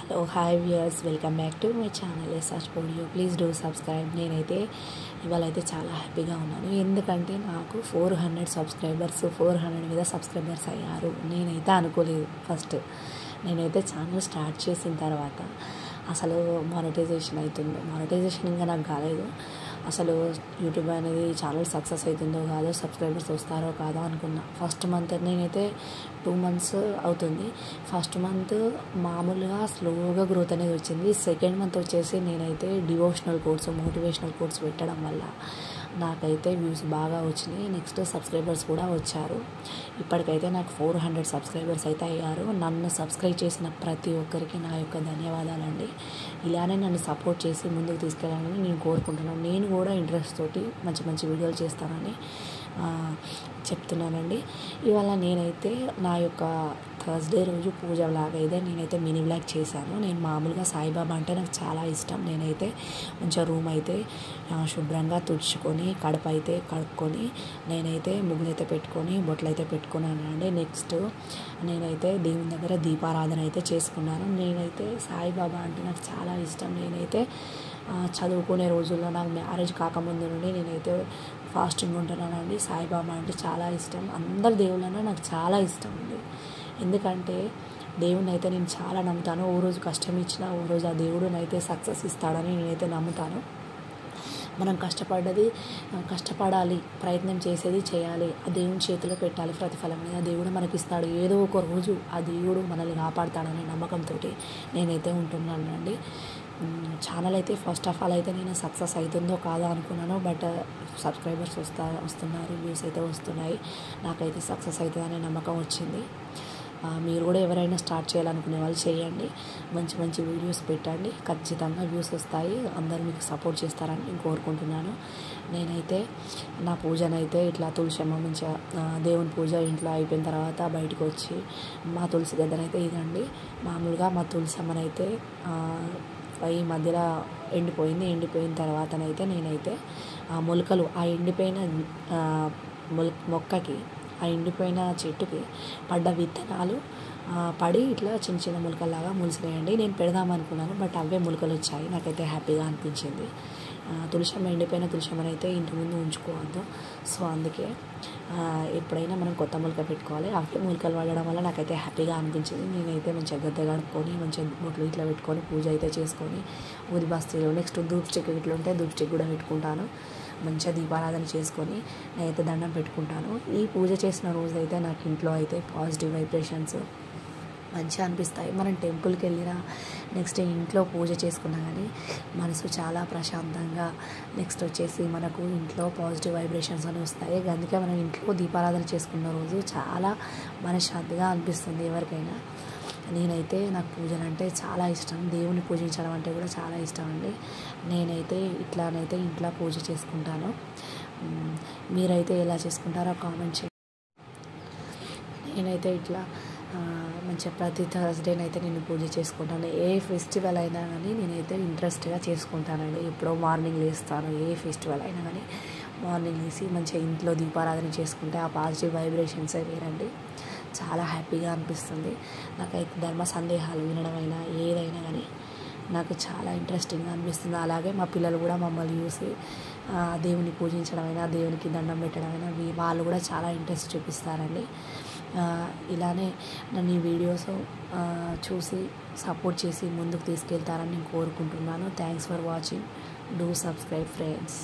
Hello hi viewers, welcome back to my channel SR studio. Please do subscribe. నేనైతే ఇవాళైతే చాలా హ్యాపీగా ఉన్నాను, ఎందుకంటే నాకు 400 సబ్స్క్రైబర్స్ 400 మీద సబ్స్క్రైబర్స్ అయ్యారు. నేనైతే అనుకోలేదు. ఫస్ట్ నేనైతే ఛానల్ స్టార్ట్ చేసిన తర్వాత అసలు మానిటైజేషన్ ఇంకా నాకు కాలేదు. అసలు యూట్యూబ్ అనేది ఛానల్ సక్సెస్ అవుతుందో కాదో, సబ్స్క్రైబర్స్ వస్తారో కాదో అనుకున్నా. ఫస్ట్ మంత్ నేనైతే 2 months అవుతుంది. ఫస్ట్ మంత్ మామూలుగా స్లోగా గ్రోత్ అనేది వచ్చింది. సెకండ్ మంత్ వచ్చేసి నేనైతే డివోషనల్ కోర్స్, మోటివేషనల్ కోర్స్ పెట్టడం వల్ల నాకైతే వ్యూస్ బాగా వచ్చినాయి. నెక్స్ట్ సబ్స్క్రైబర్స్ కూడా వచ్చారు. ఇప్పటికైతే నాకు 400 సబ్స్క్రైబర్స్ అయితే అయ్యారు. నన్ను సబ్స్క్రైబ్ చేసిన ప్రతి ఒక్కరికి నా యొక్క ధన్యవాదాలండి. ఇలానే నన్ను సపోర్ట్ చేసి ముందుకు తీసుకెళ్ళాలని నేను కోరుకుంటున్నాను. నేను కూడా ఇంట్రెస్ట్ తోటి మంచి మంచి వీడియోలు చేస్తానని చెప్తున్నానండి. ఇవాళ నేనైతే నా యొక్క థర్స్డే రోజు పూజ వ్లాగ్ అయితే నేనైతే మినీ వ్లాగ్ చేశాను. నేను మామూలుగా సాయిబాబా అంటే నాకు చాలా ఇష్టం. నేనైతే మంచిగా రూమ్ అయితే శుభ్రంగా తుడుచుకొని, కడప అయితే కడుక్కొని, నేనైతే ముగ్గులు అయితే పెట్టుకొని, బొట్లు అయితే పెట్టుకున్నానండి. నెక్స్ట్ నేనైతే దేవుని దగ్గర దీపారాధన అయితే చేసుకున్నాను. నేనైతే సాయిబాబా అంటే నాకు చాలా ఇష్టం. నేనైతే చదువుకునే రోజుల్లో, నాకు మ్యారేజ్ కాకముందు నుండి నేనైతే ఫాస్టింగ్ ఉంటున్నానండి. సాయిబాబా అంటే చాలా ఇష్టం. అందరి దేవుళ్ళన్నా నాకు చాలా ఇష్టం అండి. ఎందుకంటే దేవుని అయితే నేను చాలా నమ్ముతాను. ఓ రోజు కష్టం ఇచ్చినా ఓ రోజు ఆ దేవుడునైతే సక్సెస్ ఇస్తాడని నేనైతే నమ్ముతాను. మనం కష్టపడాలి, ప్రయత్నం చేసేది చేయాలి, ఆ దేవుని చేతిలో పెట్టాలి. ప్రతిఫలం మీద దేవుడు మనకి ఇస్తాడు. ఏదో ఒక రోజు ఆ దేవుడు మనల్ని కాపాడుతాడనే నమ్మకంతో నేనైతే ఉంటున్నానండి. ఛానల్ అయితే ఫస్ట్ ఆఫ్ ఆల్ అయితే నేను సక్సెస్ అవుతుందో కాదో అనుకున్నాను. బట్ సబ్స్క్రైబర్స్ వస్తున్నారు, వ్యూస్ అయితే వస్తున్నాయి. నాకైతే సక్సెస్ అవుతుందనే నమ్మకం వచ్చింది. మీరు కూడా ఎవరైనా స్టార్ట్ చేయాలనుకునే వాళ్ళు చేయండి. మంచి మంచి వీడియోస్ పెట్టండి, ఖచ్చితంగా వ్యూస్ వస్తాయి. అందరూ మీకు సపోర్ట్ చేస్తారని నేను కోరుకుంటున్నాను. నేనైతే నా పూజనైతే ఇట్లా తులసమ్మ మంచిగా దేవుని పూజ ఇంట్లో అయిపోయిన తర్వాత బయటకు వచ్చి మా తులసి గద్దనైతే ఇదండి. మామూలుగా మా తులసమ్మనైతే ఈ మధ్యలో ఎండిపోయిన తర్వాతనైతే నేనైతే మొలకలు, ఆ ఎండిపోయిన మొక్కకి, ఆ ఎండిపోయిన చెట్టుకి పడ్డ విత్తనాలు పడి ఇట్లా చిన్న చిన్న మొలకల్లాగా మొలిసినాయండి. నేను పెడదామనుకున్నాను, బట్ అవే మొలకలు వచ్చాయి. నాకైతే హ్యాపీగా అనిపించింది. తులసమ్మ, ఎండిపోయిన తులసమ్మని అయితే ఇంటి ముందు ఉంచుకోవద్దు. సో అందుకే ఎప్పుడైనా మనం కొత్త మొలక పెట్టుకోవాలి. అవే మొలకలు పడడం వల్ల నాకైతే హ్యాపీగా అనిపించింది. నేనైతే మంచిగా గద్దె కడుక్కొని, మంచిగా బొట్లు ఇట్లా పెట్టుకొని, పూజ అయితే చేసుకొని, ఊది బస్తీలు, నెక్స్ట్ ధూప్ స్టిక్ ఇట్లా ఉంటే ధూప్ స్టిక్ కూడా పెట్టుకుంటాను. మంచిగా దీపారాధన చేసుకొని నేనైతే దండం పెట్టుకుంటాను. ఈ పూజ చేసిన రోజు అయితే నాకు ఇంట్లో అయితే పాజిటివ్ వైబ్రేషన్స్ మంచిగా అనిపిస్తాయి. మనం టెంపుల్కి వెళ్ళినా, నెక్స్ట్ ఇంట్లో పూజ చేసుకున్నా కానీ మనసు చాలా ప్రశాంతంగా, నెక్స్ట్ వచ్చేసి మనకు ఇంట్లో పాజిటివ్ వైబ్రేషన్స్ అని వస్తాయి. అందుకే మనం ఇంట్లో దీపారాధన చేసుకున్న రోజు చాలా మనశ్శాంతిగా అనిపిస్తుంది ఎవరికైనా. నేనైతే నాకు పూజలు అంటే చాలా ఇష్టం. దేవుని పూజించడం అంటే కూడా చాలా ఇష్టం అండి. నేనైతే ఇట్లానైతే ఇంట్లో పూజ చేసుకుంటాను. మీరైతే ఎలా చేసుకుంటారో కామెంట్ చేయండి. నేనైతే ఇట్లా మంచిగా ప్రతి థర్స్డేనైతే నేను పూజ చేసుకుంటాను. ఏ ఫెస్టివల్ అయినా కానీ నేనైతే ఇంట్రెస్ట్గా చేసుకుంటానండి. ఎప్పుడో మార్నింగ్ లేస్తాను. ఏ ఫెస్టివల్ అయినా కానీ మార్నింగ్ లేసి మంచిగా ఇంట్లో దీపారాధన చేసుకుంటే ఆ పాజిటివ్ వైబ్రేషన్సే వేరండి. చాలా హ్యాపీగా అనిపిస్తుంది. నాకైతే ధర్మ సందేహాలు వినడమైనా ఏదైనా కానీ నాకు చాలా ఇంట్రెస్టింగ్గా అనిపిస్తుంది. అలాగే మా పిల్లలు కూడా మమ్మల్ని చూసి దేవుని పూజించడమైనా, దేవునికి దండం పెట్టడమైనా వాళ్ళు కూడా చాలా ఇంట్రెస్ట్ చూపిస్తారండి. ఇలానే నన్ను ఈ వీడియోస్ చూసి సపోర్ట్ చేసి ముందుకు తీసుకెళ్తారని నేను కోరుకుంటున్నాను. Thanks for watching. Do subscribe friends.